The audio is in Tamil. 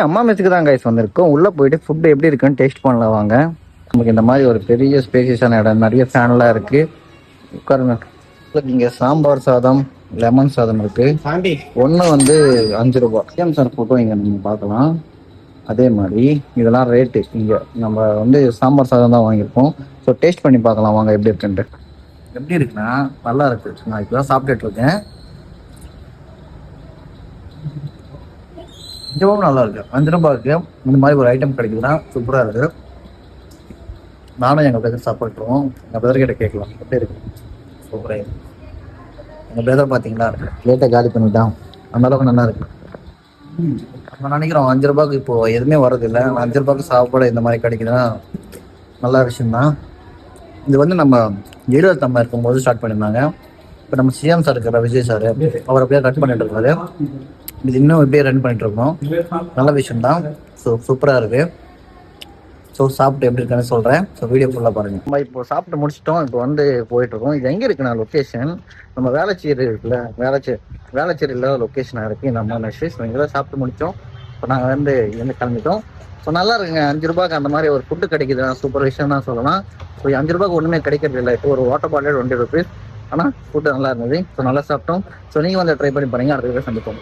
அம்மா மெஸ்ஸுக்கு தான் கைஸ் வந்திருக்கோம். உள்ளே போயிட்டு ஃபுட்டு எப்படி இருக்குன்னு டேஸ்ட் பண்ணலாம் வாங்க. நமக்கு இந்த மாதிரி ஒரு பெரிய ஸ்பேசியஸான இடம், நிறைய ஃபேன்லாம் இருக்குது. உட்காருங்க. இங்கே சாம்பார் சாதம், லெமன் சாதம் இருக்குது. ஒன்று வந்து 5 ரூபா. சிஎம் சார் ஃபோட்டோ இங்கே நீங்கள் பார்க்கலாம். அதே மாதிரி இதெல்லாம் ரேட்டு. இங்கே நம்ம வந்து சாம்பார் சாதம் தான் வாங்கியிருக்கோம். ஸோ டேஸ்ட் பண்ணி பார்க்கலாம் வாங்க எப்படி இருக்குன்ட்டு. எப்படி இருக்குன்னா நல்லா இருக்குது. நான் இப்போ தான் சாப்பிட்டுட்டு இருக்கேன். இதுவும் நல்லா இருக்கு. 5 ரூபாய்க்கு இந்த மாதிரி ஒரு ஐட்டம் கிடைக்குதுன்னா சூப்பராக இருக்கு. நானும் எங்கள் பிரதர் சாப்பிட்ருவோம். எங்கள் பிரதர்கிட்ட கேட்கலாம் எப்படி இருக்கு. சூப்பராக இருக்கு. எங்கள் பிரதர் பார்த்தீங்களா லேட்டாக காலி பண்ணிட்டான். அந்த அளவுக்கு நல்லா இருக்கு. நம்ம நினைக்கிறோம் 5 ரூபாய்க்கு இப்போ எதுவுமே வரதில்லை. 5 ரூபாய்க்கு சாப்பாடு இந்த மாதிரி கிடைக்குதுன்னா நல்ல விஷயம்தான். இது வந்து நம்ம ஜெயலலிதா இருக்கும்போது ஸ்டார்ட் பண்ணியிருந்தாங்க. இப்போ நம்ம சிஎம் சார் இருக்கிற விஜய் சார் அவர் அப்படியே ரன் பண்ணிட்டு இருக்காரு. இது இன்னும் இப்படியே ரன் பண்ணிட்டு இருக்கோம். நல்ல விஷயம்தான். ஸோ சூப்பராக இருக்கு. ஸோ சாப்பிட்டு எப்படி இருக்குன்னு சொல்கிறேன். ஸோ வீடியோ ஃபுல்லாக பாருங்கள். நம்ம இப்போ சாப்பிட்டு முடிச்சிட்டோம். இப்போ வந்து போயிட்டுருக்கோம். இது எங்கே இருக்குண்ணா லொக்கேஷன்? நம்ம வேளச்சேரி இருக்குல்ல, வேளச்சேரியில் லொக்கேஷனாக இருக்குது இந்த அம்மா மெஸ்ஸு. ஸோ இங்கே தான் சாப்பிட்டு முடித்தோம். இப்போ நாங்கள் வந்து இங்கேருந்து கிளம்பிட்டோம். ஸோ நல்லா இருக்குங்க. 5 ரூபாய்க்கு அந்த மாதிரி ஒரு ஃபுட்டு கிடைக்குதுன்னா சூப்பர் விஷயம் தான் சொல்லலாம். ஸோ 5 ரூபாய்க்கு ஒன்றுமே கிடைக்கிறது இல்லை. இப்போ ஒரு வாட்டர் பாட்டில் 20 ருபீஸ். ஆனால் ஃபுட்டு நல்லா இருந்தது. ஸோ நல்லா சாப்பிட்டோம். ஸோ நீங்கள் வந்து ட்ரை பண்ணி பாருங்கள். அடுத்த வீடியோ சந்திப்போம்.